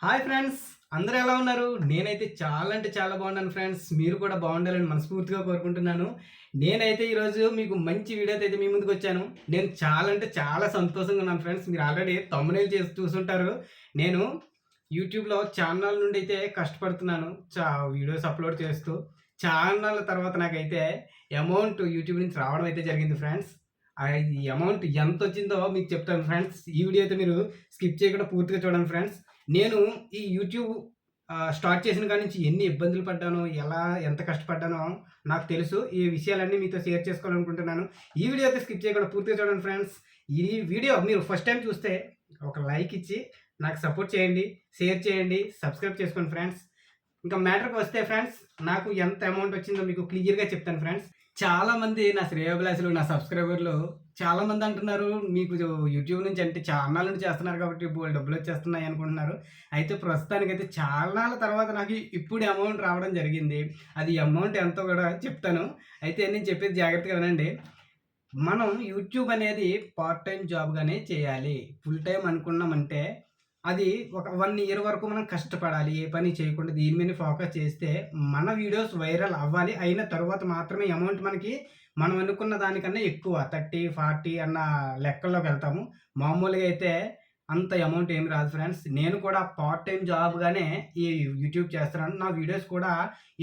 Hi friends, అందరూ ఎలా ఉన్నారు? నేనైతే చాలా అంటే చాలా బాగున్నాను ఫ్రెండ్స్. మీరు కూడా బాగుండాలని మనస్ఫూర్తిగా కోరుకుంటున్నాను. నేనైతే ఈరోజు మీకు మంచి వీడియోతో అయితే మీ ముందుకొచ్చాను. నేను చాలా అంటే చాలా సంతోషంగా ఉన్నాను ఫ్రెండ్స్. మీరు ఆల్రెడీ థంబ్‌నెయిల్ చేసి చూసుంటారు. నేను యూట్యూబ్‌లో చాన్నాళ్ళ నుండి అయితే కష్టపడుతున్నాను. వీడియోస్ అప్‌లోడ్ చేస్తూ. చాన్నాళ్ళ తర్వాత నాకైతే అమౌంట్ యూట్యూబ్ నుంచి రావడం అయితే జరిగింది ఫ్రెండ్స్. ఈ అమౌంట్ ఎంతొచ్చిందో మీకు చెప్తాను ఫ్రెండ్స్. ఈ వీడియో అయితే మీరు స్కిప్ చేయకుండా పూర్తిగా చూడండి ఫ్రెండ్స్. నేను ఈ యూట్యూబ్ స్టార్ట్ చేసిన కాడి నుంచి ఎన్ని ఇబ్బందులు పడ్డానో, ఎంత కష్టపడ్డానో నాకు తెలుసు. ఈ విషయాలన్నీ మీతో షేర్ చేసుకోవాలనుకుంటున్నాను. ఈ వీడియో అయితే స్కిప్ చేయకుండా పూర్తిగా చూడండి ఫ్రెండ్స్. ఈ వీడియో మీరు ఫస్ట్ టైమ్ చూస్తే ఒక లైక్ ఇచ్చి నాకు సపోర్ట్ చేయండి, షేర్ చేయండి, సబ్స్క్రైబ్ చేసుకోండి ఫ్రెండ్స్. ఇంకా మ్యాటర్‌కి వస్తే ఫ్రెండ్స్, నాకు ఎంత అమౌంట్ వచ్చిందో మీకు క్లియర్‌గా చెప్తాను ఫ్రెండ్స్. చాలామంది నా శ్రేయోభిలాషులు, నా సబ్స్క్రైబర్లు చాలామంది అంటున్నారు, మీకు యూట్యూబ్ నుంచి అంటే చాన్నాళ్ళ నుండి చేస్తున్నారు కాబట్టి బోలెడు డబ్బులొచ్చేస్తున్నాయి అనుకుంటున్నారు. అయితే ప్రస్తుతానికైతే చాన్నాళ్ళ తర్వాత నాకు ఇప్పుడు అమౌంట్ రావడం జరిగింది. అది అమౌంట్ ఎంతో కూడా చెప్తాను. అయితే నేను చెప్పేది జాగ్రత్తగా వినండి. మనం యూట్యూబ్ అనేది పార్ట్ టైమ్ జాబ్‌గానే చేయాలి. ఫుల్ టైమ్ అనుకున్నామంటే అది ఒక 1 ఇయర్ వరకు మనం కష్టపడాలి. ఏ పని చేయకుండా దీని మీదనే ఫోకస్ చేస్తే మన వీడియోస్ వైరల్ అవ్వాలి. అయిన తరువాత మాత్రమే అమౌంట్ మనకి మనం అనుకున్న దానికన్నా ఎక్కువ 30, 40 అన్న లెక్కల్లోకెళ్తాము. మామూలుగా అయితే అంత అమౌంట్ ఏమి రాదు ఫ్రెండ్స్. నేను కూడా పార్ట్ టైమ్ జాబ్‌గానే ఈ యూట్యూబ్ చేస్తున్నాను. నా వీడియోస్ కూడా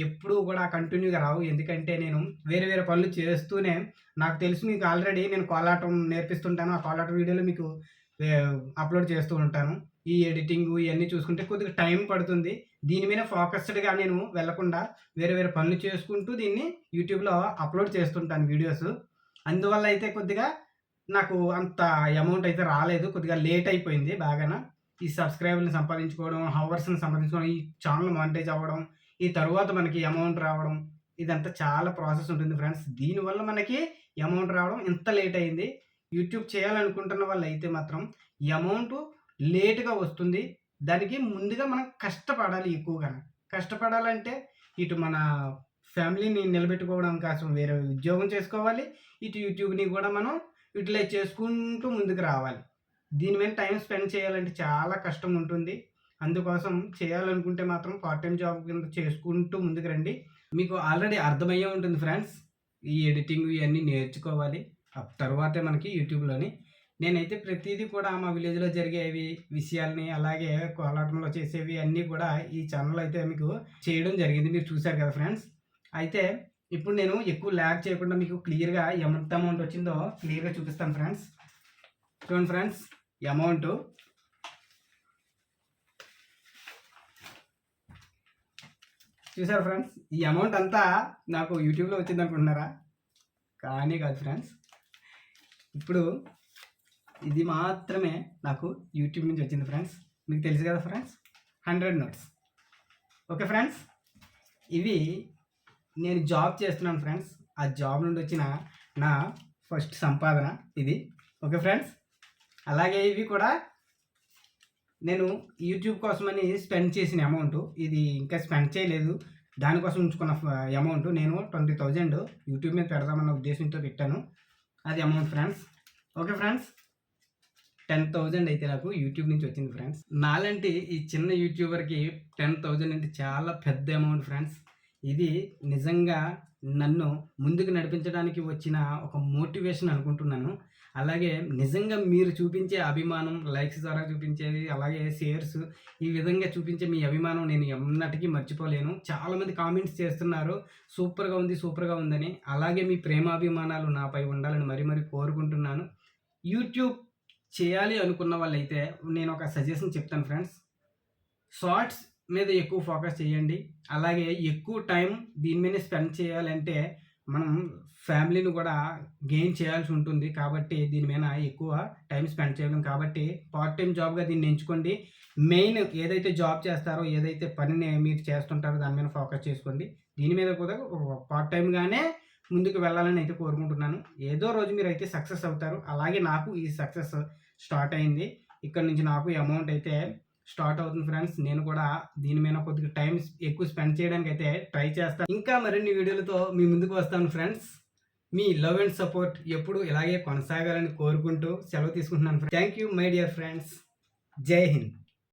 ఎప్పుడూ కూడా కంటిన్యూగా రావు. ఎందుకంటే నేను వేరే వేరే పనులు చేస్తూనే నాకు తెలుసు, మీకు ఆల్రెడీ నేను కోలాటం నేర్పిస్తుంటాను. ఆ కోలాటం వీడియోలు మీకు అప్‌లోడ్ చేస్తూ ఉంటాను. ఈ ఎడిటింగు ఇయన్నీ చూసుకుంటే కొద్దిగా టైం పడుతుంది. దీని మీద ఫోకస్డ్‌గా నేను వెళ్ళకుండా వేరే వేరే పనులు చేసుకుంటూ దీన్ని యూట్యూబ్‌లో అప్‌లోడ్ చేస్తుంటాను వీడియోస్. అందువల్ల అయితే కొద్దిగా నాకు అంత అమౌంట్ అయితే రాలేదు. కొద్దిగా లేట్ అయిపోయింది బాగాన. ఈ సబ్‌స్క్రైబర్‌ని సంపాదించుకోవడం, హవర్స్‌ని సంపాదించుకోవడం, ఈ ఛానెల్ మానిటైజ్ అవ్వడం, ఈ తరువాత మనకి అమౌంట్ రావడం, ఇదంతా చాలా ప్రాసెస్ ఉంటుంది ఫ్రెండ్స్. దీనివల్ల మనకి అమౌంట్ రావడం ఇంత లేట్ అయింది. యూట్యూబ్ చేయాలనుకుంటున్న వాళ్ళైతే మాత్రం ఈ అమౌంటు లేట్‌గా వస్తుంది. దానికి ముందుగా మనం కష్టపడాలి ఎక్కువగాను. కష్టపడాలంటే ఇటు మన ఫ్యామిలీని నిలబెట్టుకోవడం కోసం వేరే ఉద్యోగం చేసుకోవాలి. ఇటు యూట్యూబ్‌ని కూడా మనం యుటిలైజ్ చేసుకుంటూ ముందుకు రావాలి. దీని మీద టైమ్ స్పెండ్ చేయాలంటే చాలా కష్టం ఉంటుంది. అందుకోసం చేయాలనుకుంటే మాత్రం పార్ట్ టైమ్ జాబ్ కింద చేసుకుంటూ ముందుకు రండి. మీకు ఆల్రెడీ అర్థమయ్యే ఉంటుంది ఫ్రెండ్స్. ఈ ఎడిటింగ్ ఇయన్నీ నేర్చుకోవాలి. ఆ తరువాతే మనకి యూట్యూబ్‌లోని నేనైతే ప్రతీదీ కూడా మా విలేజ్‌లో జరిగేవి విషయాల్ని, అలాగే కోలాటంలో చేసేవి అన్నీ కూడా ఈ ఛానెల్‌లో అయితే మీకు చేయడం జరిగింది. మీరు చూసారు కదా ఫ్రెండ్స్. అయితే ఇప్పుడు నేను ఎక్కువ ల్యాగ్ చేయకుండా మీకు క్లియర్‌గా ఎంత అమౌంట్ వచ్చిందో క్లియర్‌గా చూపిస్తాను ఫ్రెండ్స్. చూడండి ఫ్రెండ్స్, ఈ అమౌంటు చూసారా ఫ్రెండ్స్? ఈ అమౌంట్ అంతా నాకు యూట్యూబ్‌లో వచ్చిందనుకుంటున్నారా? కానీ కాదు ఫ్రెండ్స్. ఇప్పుడు ఇది మాత్రమే నాకు యూట్యూబ్ నుంచి వచ్చింది ఫ్రెండ్స్. మీకు తెలుసు కదా ఫ్రెండ్స్, 100 నోట్స్. ఓకే ఫ్రెండ్స్, ఇవి నేను జాబ్ చేస్తున్నాను ఫ్రెండ్స్. ఆ జాబ్ నుండి వచ్చిన నా ఫస్ట్ సంపాదన ఇది. ఓకే ఫ్రెండ్స్, అలాగే ఇవి కూడా నేను యూట్యూబ్ కోసమని స్పెండ్ చేసిన అమౌంటు. ఇది ఇంకా స్పెండ్ చేయలేదు. దానికోసం ఉంచుకున్న అమౌంట్ నేను 20,000 యూట్యూబ్ మీద పెడదామన్న ఉద్దేశంతో పెట్టాను. అది అమౌంట్ ఫ్రెండ్స్. ఓకే ఫ్రెండ్స్, 10,000 అయితే నాకు యూట్యూబ్ నుంచి వచ్చింది ఫ్రెండ్స్. నాలాంటి ఈ చిన్న యూట్యూబర్‌కి 10,000 అంటే చాలా పెద్ద అమౌంట్ ఫ్రెండ్స్. ఇది నిజంగా నన్ను ముందుకు నడిపించడానికి వచ్చిన ఒక మోటివేషన్ అనుకుంటున్నాను. అలాగే నిజంగా మీరు చూపించే అభిమానం, లైక్స్ ద్వారా చూపించేది, అలాగే షేర్స్, ఈ విధంగా చూపించే మీ అభిమానం నేను ఎన్నటికీ మర్చిపోలేను. చాలామంది కామెంట్స్ చేస్తున్నారు, సూపర్‌గా ఉంది, సూపర్‌గా ఉందని. అలాగే మీ ప్రేమాభిమానాలు నాపై ఉండాలని మరీ మరీ కోరుకుంటున్నాను. యూట్యూబ్ చేయాలి అనుకున్న వాళ్ళైతే నేను ఒక సజెషన్ చెప్తాను ఫ్రెండ్స్. షార్ట్స్ మీద ఎక్కువ ఫోకస్ చేయండి. అలాగే ఎక్కువ టైం దీని మీదనే స్పెండ్ చేయాలంటే మనం ఫ్యామిలీని కూడా గెయిన్ చేయాల్సి ఉంటుంది. కాబట్టి దీని మీద ఎక్కువ టైం స్పెండ్ చేయడం. కాబట్టి పార్ట్ టైమ్ జాబ్‌గా దీన్ని ఎంచుకోండి. మెయిన్ ఏదైతే జాబ్ చేస్తారో, ఏదైతే పనిని మీరు చేస్తుంటారో దాని మీద ఫోకస్ చేసుకోండి. దీని మీద కూడా పార్ట్ టైమ్‌గానే ముందుకు వెళ్ళాలని అయితే కోరుకుంటున్నాను. ఏదో రోజు మీరైతే సక్సెస్ అవుతారు. అలాగే నాకు ఈ సక్సెస్ స్టార్ట్ అయింది. ఇక్కడి నుంచి నాకు ఈ అమౌంట్ అయితే స్టార్ట్ అవుతుంది ఫ్రెండ్స్. నేను కూడా దీని మీద కొద్దిగా టైం ఎక్కువ స్పెండ్ చేయడానికైతే ట్రై చేస్తాను. ఇంకా మరిన్ని వీడియోలతో మీ ముందుకు వస్తాను friends. Me love and support ఎప్పుడు ఇలాగే కొనసాగాలని కోరుకుంటూ సెలవు తీసుకుంటున్నాను. Thank you my dear friends. జై హింద్.